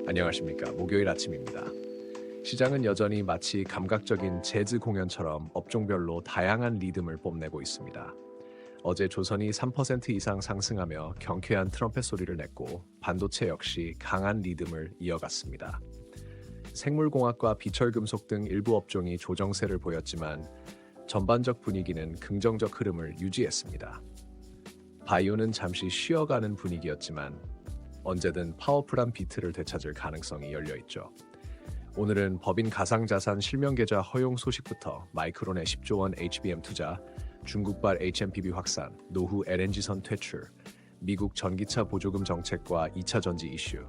안녕하십니까. 목요일 아침입니다. 시장은 여전히 마치 감각적인 재즈 공연처럼 업종별로 다양한 리듬을 뽐내고 있습니다. 어제 조선이 3% 이상 상승하며 경쾌한 트럼펫 소리를 냈고 반도체 역시 강한 리듬을 이어갔습니다. 생물공학과 비철금속 등 일부 업종이 조정세를 보였지만 전반적 분위기는 긍정적 흐름을 유지했습니다. 바이오는 잠시 쉬어가는 분위기였지만 언제든 파워풀한 비트를 되찾을 가능성이 열려있죠. 오늘은 법인 가상자산 실명계좌 허용 소식부터 마이크론의 10조 원 HBM 투자, 중국발 HMPB 확산, 노후 LNG선 퇴출, 미국 전기차 보조금 정책과 2차 전지 이슈,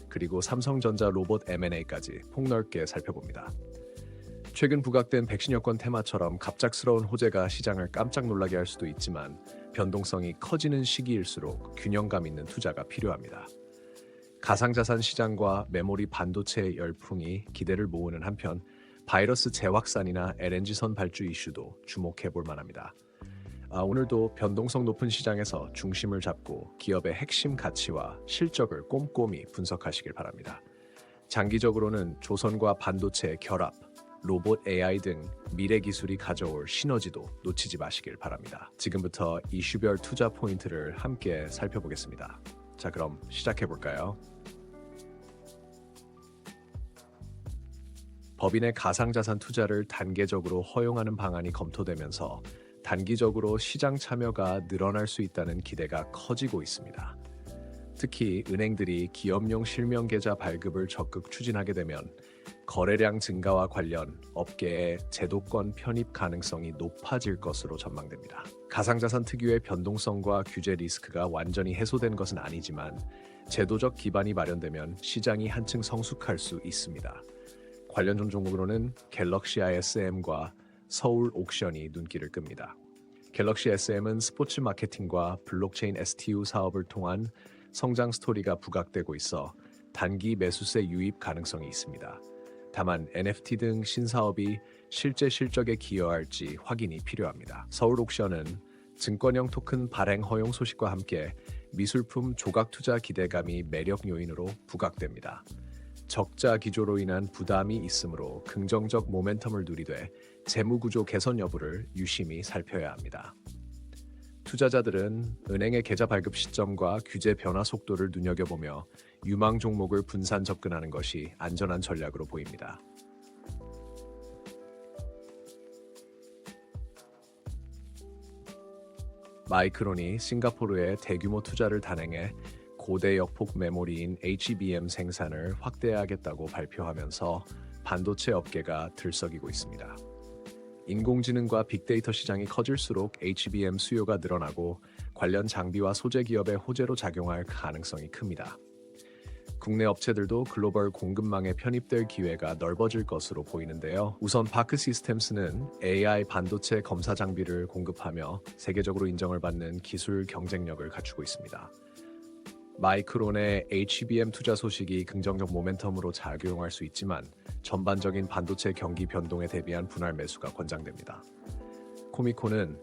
그리고 삼성전자 로봇 M&A까지 폭넓게 살펴봅니다. 최근 부각된 백신 여권 테마처럼 갑작스러운 호재가 시장을 깜짝 놀라게 할 수도 있지만 변동성이 커지는 시기일수록 균형감 있는 투자가 필요합니다. 가상자산 시장과 메모리 반도체의 열풍이 기대를 모으는 한편 바이러스 재확산이나 LNG선 발주 이슈도 주목해 볼 만합니다. 오늘도 변동성 높은 시장에서 중심을 잡고 기업의 핵심 가치와 실적을 꼼꼼히 분석하시길 바랍니다. 장기적으로는 조선과 반도체의 결합, 로봇 AI 등 미래 기술이 가져올 시너지도 놓치지 마시길 바랍니다. 지금부터 이슈별 투자 포인트를 함께 살펴보겠습니다. 자, 그럼 시작해 볼까요? 법인의 가상자산 투자를 단계적으로 허용하는 방안이 검토되면서 단기적으로 시장 참여가 늘어날 수 있다는 기대가 커지고 있습니다. 특히 은행들이 기업용 실명계좌 발급을 적극 추진하게 되면 거래량 증가와 관련 업계의 제도권 편입 가능성이 높아질 것으로 전망됩니다. 가상자산 특유의 변동성과 규제 리스크가 완전히 해소된 것은 아니지만 제도적 기반이 마련되면 시장이 한층 성숙할 수 있습니다. 관련 종목으로는 갤럭시 ISM과 서울 옥션이 눈길을 끕니다. 갤럭시 SM은 스포츠 마케팅과 블록체인 STU 사업을 통한 성장 스토리가 부각되고 있어 단기 매수세 유입 가능성이 있습니다. 다만 NFT 등 신사업이 실제 실적에 기여할지 확인이 필요합니다. 서울 옥션은 증권형 토큰 발행 허용 소식과 함께 미술품 조각 투자 기대감이 매력 요인으로 부각됩니다. 적자 기조로 인한 부담이 있으므로 긍정적 모멘텀을 누리되 재무구조 개선 여부를 유심히 살펴야 합니다. 투자자들은 은행의 계좌 발급 시점과 규제 변화 속도를 눈여겨보며 유망 종목을 분산 접근하는 것이 안전한 전략으로 보입니다. 마이크론이 싱가포르에 대규모 투자를 단행해 고대 역폭 메모리인 HBM 생산을 확대하겠다고 발표하면서 반도체 업계가 들썩이고 있습니다. 인공지능과 빅데이터 시장이 커질수록 HBM 수요가 늘어나고 관련 장비와 소재 기업의 호재로 작용할 가능성이 큽니다. 국내 업체들도 글로벌 공급망에 편입될 기회가 넓어질 것으로 보이는데요. 우선 파크 시스템스는 AI 반도체 검사 장비를 공급하며 세계적으로 인정을 받는 기술 경쟁력을 갖추고 있습니다. 마이크론의 HBM 투자 소식이 긍정적 모멘텀으로 작용할 수 있지만 전반적인 반도체 경기 변동에 대비한 분할 매수가 권장됩니다. 코미코는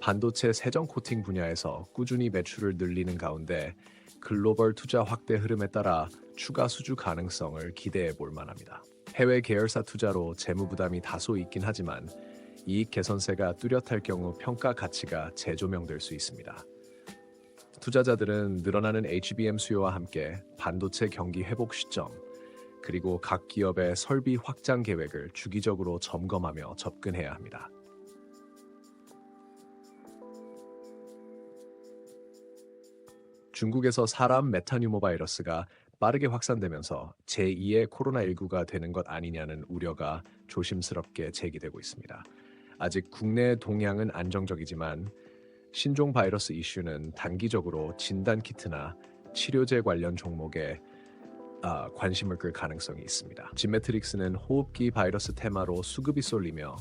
반도체 세정 코팅 분야에서 꾸준히 매출을 늘리는 가운데 글로벌 투자 확대 흐름에 따라 추가 수주 가능성을 기대해 볼 만합니다. 해외 계열사 투자로 재무 부담이 다소 있긴 하지만 이익 개선세가 뚜렷할 경우 평가 가치가 재조명될 수 있습니다. 투자자들은 늘어나는 HBM 수요와 함께 반도체 경기 회복 시점, 그리고 각 기업의 설비 확장 계획을 주기적으로 점검하며 접근해야 합니다. 중국에서 사람 메타뉴모 바이러스가 빠르게 확산되면서 제2의 코로나19가 되는 것 아니냐는 우려가 조심스럽게 제기되고 있습니다. 아직 국내 동향은 안정적이지만 신종 바이러스 이슈는 단기적으로 진단키트나 치료제 관련 종목에 관심을 끌 가능성이 있습니다. 진매트릭스는 호흡기 바이러스 테마로 수급이 쏠리며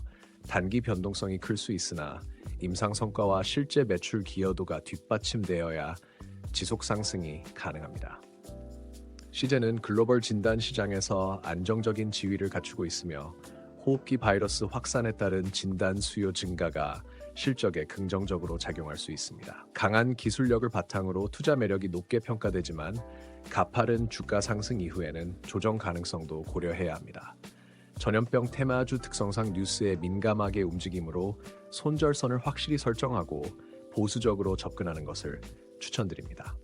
단기 변동성이 클 수 있으나 임상 성과와 실제 매출 기여도가 뒷받침되어야 지속 상승이 가능합니다. 시제는 글로벌 진단 시장에서 안정적인 지위를 갖추고 있으며 호흡기 바이러스 확산에 따른 진단 수요 증가가 실적에 긍정적으로 작용할 수 있습니다. 강한 기술력을 바탕으로 투자 매력이 높게 평가되지만 가파른 주가 상승 이후에는 조정 가능성도 고려해야 합니다. 전염병 테마주 특성상 뉴스에 민감하게 움직이므로 손절선을 확실히 설정하고 보수적으로 접근하는 것을 추천드립니다.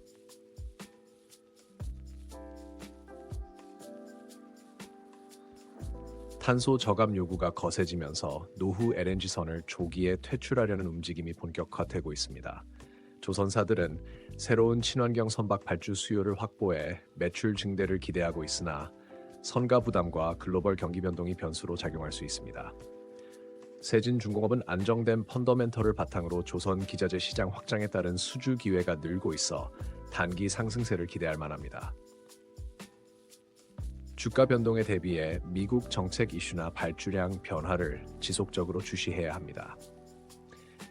탄소 저감 요구가 거세지면서 노후 LNG선을 조기에 퇴출하려는 움직임이 본격화되고 있습니다. 조선사들은 새로운 친환경 선박 발주 수요를 확보해 매출 증대를 기대하고 있으나 선가 부담과 글로벌 경기 변동이 변수로 작용할 수 있습니다. 세진중공업은 안정된 펀더멘털을 바탕으로 조선 기자재 시장 확장에 따른 수주 기회가 늘고 있어 단기 상승세를 기대할 만합니다. 주가 변동에 대비해 미국 정책 이슈나 발주량 변화를 지속적으로 주시해야 합니다.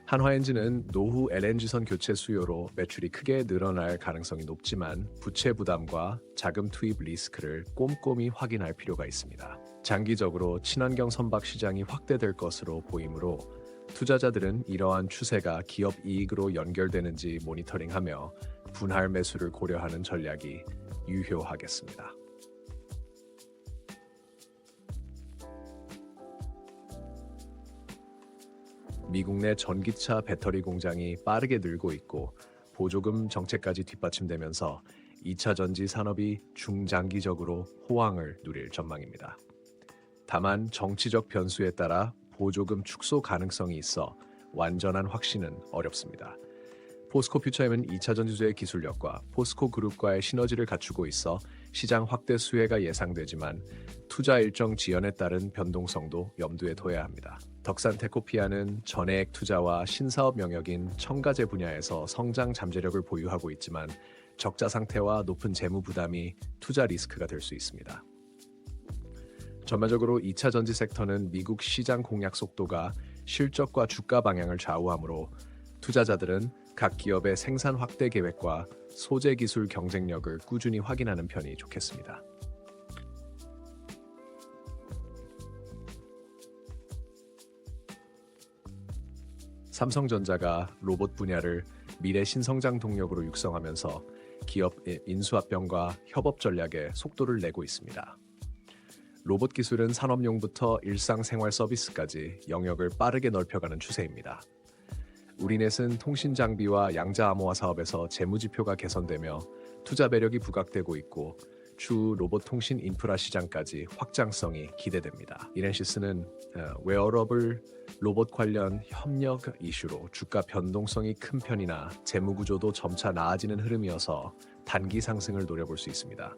한화엔진은 노후 LNG선 교체 수요로 매출이 크게 늘어날 가능성이 높지만 부채 부담과 자금 투입 리스크를 꼼꼼히 확인할 필요가 있습니다. 장기적으로 친환경 선박 시장이 확대될 것으로 보이므로 투자자들은 이러한 추세가 기업 이익으로 연결되는지 모니터링하며 분할 매수를 고려하는 전략이 유효하겠습니다. 미국 내 전기차 배터리 공장이 빠르게 늘고 있고 보조금 정책까지 뒷받침되면서 2차 전지 산업이 중장기적으로 호황을 누릴 전망입니다. 다만 정치적 변수에 따라 보조금 축소 가능성이 있어 완전한 확신은 어렵습니다. 포스코 퓨처엠은 2차 전지주의 기술력과 포스코 그룹과의 시너지를 갖추고 있어 시장 확대 수혜가 예상되지만 투자 일정 지연에 따른 변동성도 염두에 둬야 합니다. 덕산 테코피아는 전해액 투자와 신사업 영역인 첨가제 분야에서 성장 잠재력을 보유하고 있지만 적자 상태와 높은 재무 부담이 투자 리스크가 될 수 있습니다. 전반적으로 2차 전지 섹터는 미국 시장 공략 속도가 실적과 주가 방향을 좌우하므로 투자자들은 각 기업의 생산 확대 계획과 소재 기술 경쟁력을 꾸준히 확인하는 편이 좋겠습니다. 삼성전자가 로봇 분야를 미래 신성장 동력으로 육성하면서 기업 인수합병과 협업 전략에 속도를 내고 있습니다. 로봇 기술은 산업용부터 일상생활 서비스까지 영역을 빠르게 넓혀가는 추세입니다. 우리넷은 통신 장비와 양자 암호화 사업에서 재무지표가 개선되며 투자 매력이 부각되고 있고 추후 로봇 통신 인프라 시장까지 확장성이 기대됩니다. 이렌시스는 웨어러블 로봇 관련 협력 이슈로 주가 변동성이 큰 편이나 재무 구조도 점차 나아지는 흐름이어서 단기 상승을 노려볼 수 있습니다.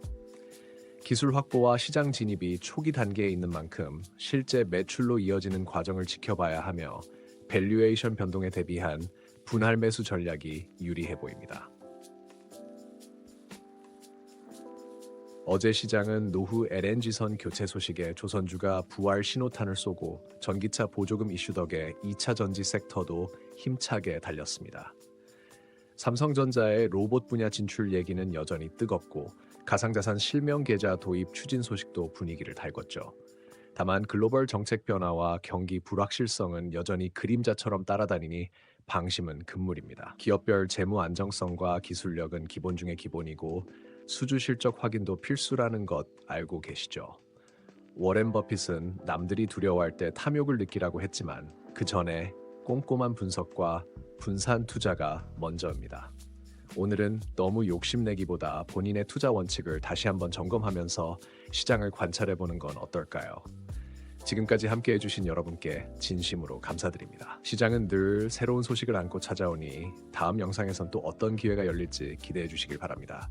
기술 확보와 시장 진입이 초기 단계에 있는 만큼 실제 매출로 이어지는 과정을 지켜봐야 하며 밸류에이션 변동에 대비한 분할 매수 전략이 유리해 보입니다. 어제 시장은 노후 LNG선 교체 소식에 조선주가 부활 신호탄을 쏘고 전기차 보조금 이슈 덕에 2차 전지 섹터도 힘차게 달렸습니다. 삼성전자의 로봇 분야 진출 얘기는 여전히 뜨겁고 가상자산 실명 계좌 도입 추진 소식도 분위기를 달궜죠. 다만 글로벌 정책 변화와 경기 불확실성은 여전히 그림자처럼 따라다니니 방심은 금물입니다. 기업별 재무 안정성과 기술력은 기본 중의 기본이고 수주 실적 확인도 필수라는 것 알고 계시죠? 워렌 버핏은 남들이 두려워할 때 탐욕을 느끼라고 했지만 그 전에 꼼꼼한 분석과 분산 투자가 먼저입니다. 오늘은 너무 욕심내기보다 본인의 투자 원칙을 다시 한번 점검하면서 시장을 관찰해보는 건 어떨까요? 지금까지 함께해 주신 여러분께 진심으로 감사드립니다. 시장은 늘 새로운 소식을 안고 찾아오니 다음 영상에선 또 어떤 기회가 열릴지 기대해 주시길 바랍니다.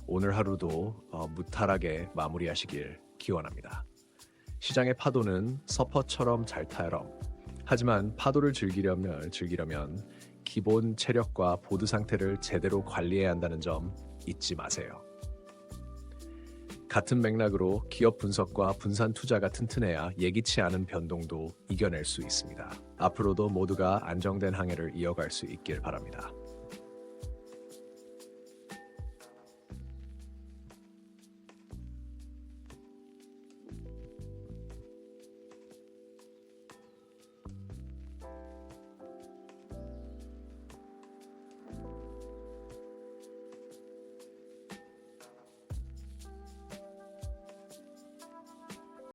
오늘 하루도 무탈하게 마무리하시길 기원합니다. 시장의 파도는 서퍼처럼 잘 타렴. 하지만 파도를 즐기려면 기본 체력과 보드 상태를 제대로 관리해야 한다는 점 잊지 마세요. 같은 맥락으로 기업 분석과 분산 투자가 튼튼해야 예기치 않은 변동도 이겨낼 수 있습니다. 앞으로도 모두가 안정된 항해를 이어갈 수 있길 바랍니다.